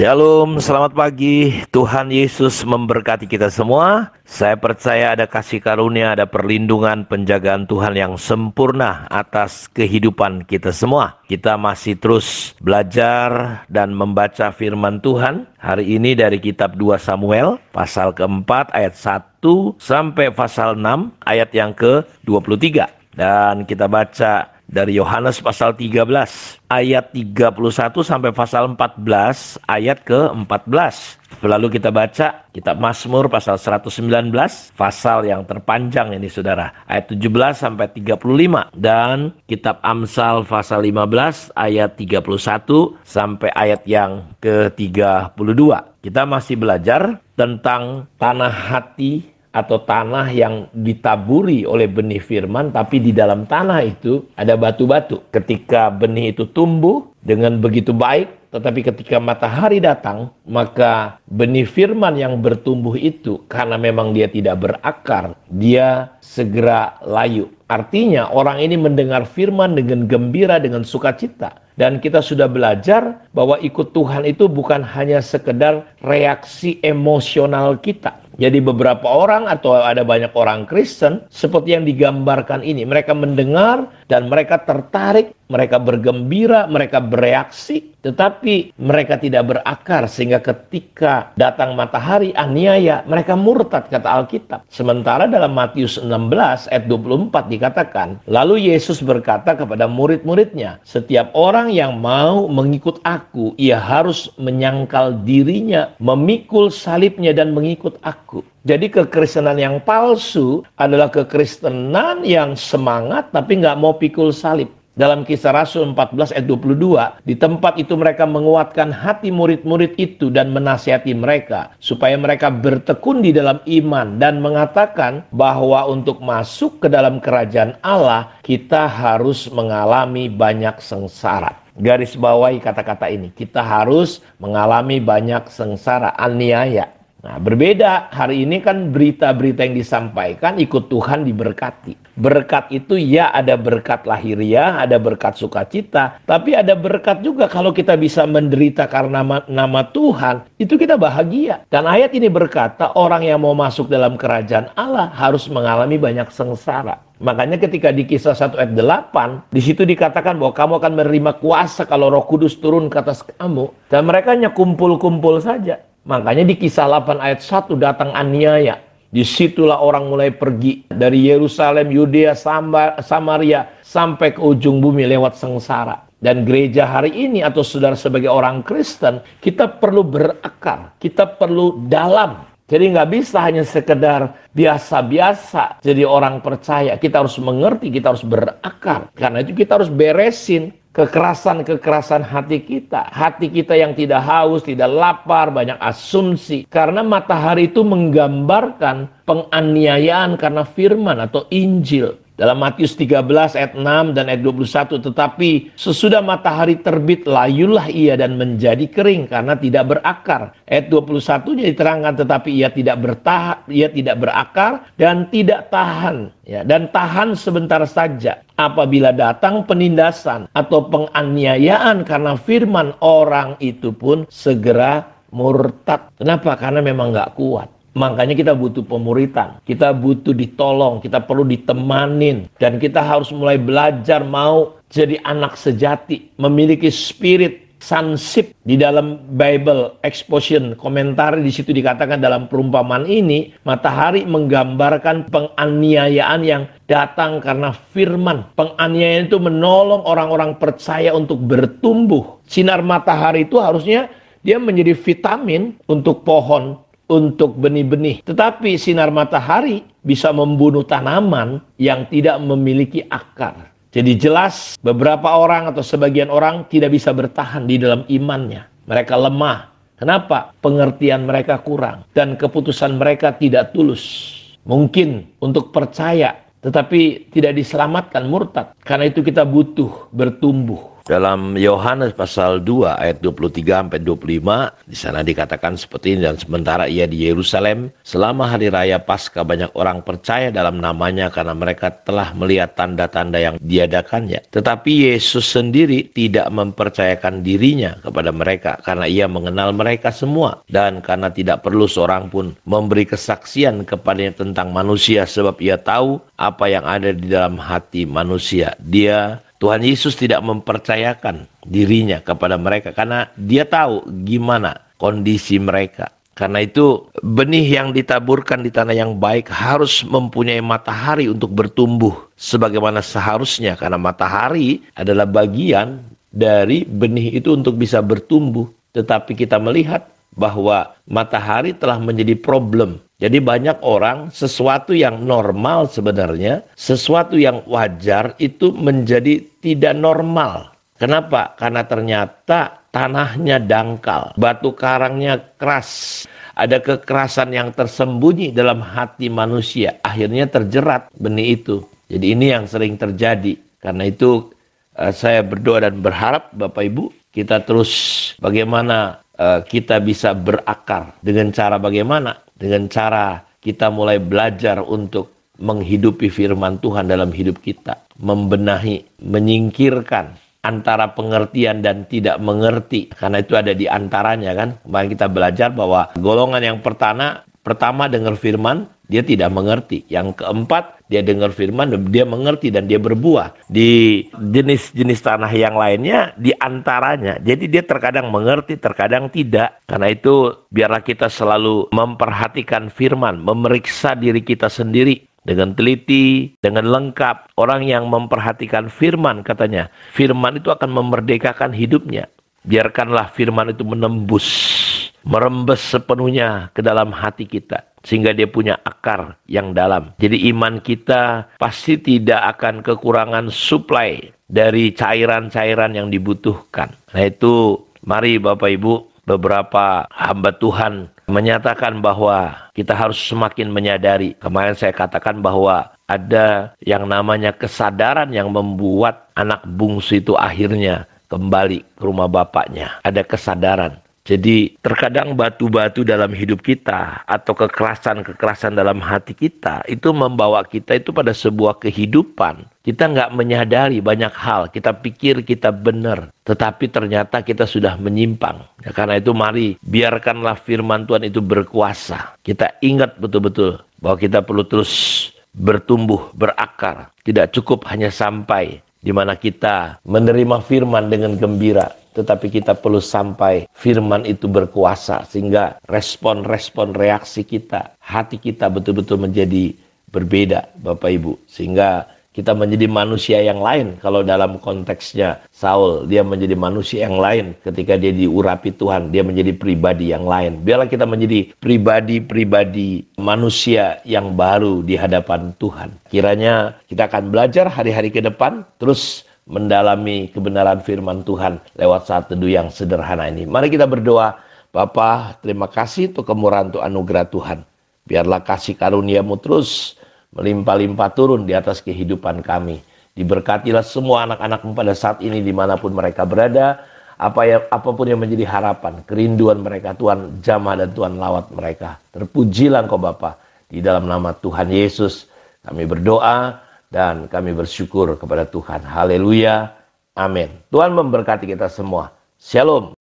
Shalom, selamat pagi. Tuhan Yesus memberkati kita semua. Saya percaya ada kasih karunia, ada perlindungan, penjagaan Tuhan yang sempurna atas kehidupan kita semua. Kita masih terus belajar dan membaca firman Tuhan. Hari ini dari kitab 2 Samuel, pasal keempat ayat 1 sampai pasal 6 ayat yang ke-23. Dan kita baca dari Yohanes pasal 13 ayat 31 sampai pasal 14 ayat ke-14. Lalu kita baca kitab Mazmur pasal 119, pasal yang terpanjang ini saudara, ayat 17 sampai 35. Dan kitab Amsal pasal 15 ayat 31 sampai ayat yang ke-32. Kita masih belajar tentang tanah hati atau tanah yang ditaburi oleh benih firman, tapi di dalam tanah itu ada batu-batu. Ketika benih itu tumbuh dengan begitu baik, tetapi ketika matahari datang, maka benih firman yang bertumbuh itu, karena memang dia tidak berakar, dia segera layu. Artinya orang ini mendengar firman dengan gembira, dengan sukacita. Dan kita sudah belajar bahwa ikut Tuhan itu bukan hanya sekedar reaksi emosional kita. Jadi beberapa orang atau ada banyak orang Kristen seperti yang digambarkan ini. Mereka mendengar dan mereka tertarik, mereka bergembira, mereka bereaksi. Tetapi mereka tidak berakar sehingga ketika datang matahari aniaya, mereka murtad kata Alkitab. Sementara dalam Matius 16 ayat 24 dikatakan, lalu Yesus berkata kepada murid-muridnya, setiap orang yang mau mengikut aku, ia harus menyangkal dirinya, memikul salibnya dan mengikut aku. Jadi kekristenan yang palsu adalah kekristenan yang semangat tapi nggak mau pikul salib. Dalam Kisah Rasul 14 ayat 22, di tempat itu mereka menguatkan hati murid-murid itu dan menasihati mereka supaya mereka bertekun di dalam iman dan mengatakan bahwa untuk masuk ke dalam kerajaan Allah kita harus mengalami banyak sengsara. Garis bawahi kata-kata ini, kita harus mengalami banyak sengsara, aniaya. Nah, berbeda hari ini kan berita-berita yang disampaikan ikut Tuhan diberkati. Berkat itu ya ada berkat lahiriah, ada berkat sukacita, tapi ada berkat juga kalau kita bisa menderita karena nama Tuhan, itu kita bahagia. Dan ayat ini berkata orang yang mau masuk dalam kerajaan Allah harus mengalami banyak sengsara. Makanya ketika di Kisah 1 ayat 8, di situ dikatakan bahwa kamu akan menerima kuasa kalau Roh Kudus turun ke atas kamu. Dan mereka hanya kumpul-kumpul saja. Makanya di Kisah 8 ayat 1 datang aniaya. Disitulah orang mulai pergi dari Yerusalem, Yudea, Samaria sampai ke ujung bumi lewat sengsara. Dan gereja hari ini atau saudara sebagai orang Kristen, kita perlu berakar, kita perlu dalam. Jadi nggak bisa hanya sekedar biasa-biasa jadi orang percaya. Kita harus mengerti, kita harus berakar. Karena itu kita harus beresin kekerasan-kekerasan hati kita. Hati kita yang tidak haus, tidak lapar, banyak asumsi. Karena matahari itu menggambarkan penganiayaan karena firman atau Injil. Dalam Matius 13 ayat 6 dan ayat 21, tetapi sesudah matahari terbit layulah ia dan menjadi kering karena tidak berakar. Ayat 21-nya diterangkan tetapi ia tidak berakar dan tidak tahan. Ya, dan tahan sebentar saja. Apabila datang penindasan atau penganiayaan karena firman, orang itu pun segera murtad. Kenapa? Karena memang nggak kuat. Makanya kita butuh pemuritan, kita butuh ditolong, kita perlu ditemanin. Dan kita harus mulai belajar mau jadi anak sejati, memiliki spirit sonship. Di dalam Bible Exposition komentar di situ dikatakan dalam perumpamaan ini, matahari menggambarkan penganiayaan yang datang karena firman. Penganiayaan itu menolong orang-orang percaya untuk bertumbuh. Sinar matahari itu harusnya dia menjadi vitamin untuk pohon, untuk benih-benih. Tetapi sinar matahari bisa membunuh tanaman yang tidak memiliki akar. Jadi jelas beberapa orang atau sebagian orang tidak bisa bertahan di dalam imannya. Mereka lemah. Kenapa? Pengertian mereka kurang. Dan keputusan mereka tidak tulus. Mungkin untuk percaya, tetapi tidak diselamatkan, murtad. Karena itu kita butuh bertumbuh. Dalam Yohanes pasal 2 ayat 23 sampai 25, di sana dikatakan seperti ini, dan sementara ia di Yerusalem selama hari raya Paskah, banyak orang percaya dalam namanya karena mereka telah melihat tanda-tanda yang diadakannya. Tetapi Yesus sendiri tidak mempercayakan dirinya kepada mereka karena ia mengenal mereka semua, dan karena tidak perlu seorang pun memberi kesaksian kepadanya tentang manusia, sebab ia tahu apa yang ada di dalam hati manusia. Tuhan Yesus tidak mempercayakan dirinya kepada mereka karena dia tahu gimana kondisi mereka. Karena itu benih yang ditaburkan di tanah yang baik harus mempunyai matahari untuk bertumbuh sebagaimana seharusnya. Karena matahari adalah bagian dari benih itu untuk bisa bertumbuh. Tetapi kita melihat bahwa matahari telah menjadi problem. Jadi banyak orang, sesuatu yang normal sebenarnya, sesuatu yang wajar itu menjadi tidak normal. Kenapa? Karena ternyata tanahnya dangkal, batu karangnya keras. Ada kekerasan yang tersembunyi dalam hati manusia. Akhirnya terjerat benih itu. Jadi ini yang sering terjadi. Karena itu saya berdoa dan berharap Bapak Ibu, kita terus bagaimana kita bisa berakar. Dengan cara bagaimana? Dengan cara kita mulai belajar untuk menghidupi firman Tuhan dalam hidup kita. Membenahi, menyingkirkan antara pengertian dan tidak mengerti. Karena itu ada di antaranya kan. Kemarin kita belajar bahwa golongan yang pertama dengar firman, dia tidak mengerti. Yang keempat, dia dengar firman, dia mengerti dan dia berbuah. Di jenis-jenis tanah yang lainnya, di antaranya. Jadi dia terkadang mengerti, terkadang tidak. Karena itu, biarlah kita selalu memperhatikan firman, memeriksa diri kita sendiri dengan teliti, dengan lengkap. Orang yang memperhatikan firman, katanya, firman itu akan memerdekakan hidupnya. Biarkanlah firman itu menembus, merembes sepenuhnya ke dalam hati kita. Sehingga dia punya akar yang dalam. Jadi iman kita pasti tidak akan kekurangan suplai dari cairan-cairan yang dibutuhkan. Nah itu mari Bapak Ibu, beberapa hamba Tuhan menyatakan bahwa kita harus semakin menyadari. Kemarin saya katakan bahwa ada yang namanya kesadaran yang membuat anak bungsu itu akhirnya kembali ke rumah bapaknya. Ada kesadaran. Jadi terkadang batu-batu dalam hidup kita atau kekerasan-kekerasan dalam hati kita itu membawa kita itu pada sebuah kehidupan. Kita nggak menyadari banyak hal. Kita pikir kita benar. Tetapi ternyata kita sudah menyimpang. Ya, karena itu mari biarkanlah firman Tuhan itu berkuasa. Kita ingat betul-betul bahwa kita perlu terus bertumbuh, berakar. Tidak cukup hanya sampai di mana kita menerima firman dengan gembira. Tetapi kita perlu sampai firman itu berkuasa. Sehingga respon-respon reaksi kita, hati kita betul-betul menjadi berbeda Bapak Ibu. Sehingga kita menjadi manusia yang lain. Kalau dalam konteksnya Saul, dia menjadi manusia yang lain. Ketika dia diurapi Tuhan, dia menjadi pribadi yang lain. Biarlah kita menjadi pribadi-pribadi manusia yang baru di hadapan Tuhan. Kiranya kita akan belajar hari-hari ke depan, terus mendalami kebenaran firman Tuhan lewat saat teduh yang sederhana ini. Mari kita berdoa. Bapa, terima kasih untuk kemurahan, untuk anugerah Tuhan. Biarlah kasih karuniamu terus melimpah-limpah turun di atas kehidupan kami. Diberkatilah semua anak-anakmu pada saat ini dimanapun mereka berada. Apapun yang menjadi harapan, kerinduan mereka, Tuhan jamah dan Tuhan lawat mereka. Terpujilah Engkau Bapa. Di dalam nama Tuhan Yesus kami berdoa. Dan kami bersyukur kepada Tuhan. Haleluya. Amin. Tuhan memberkati kita semua. Shalom.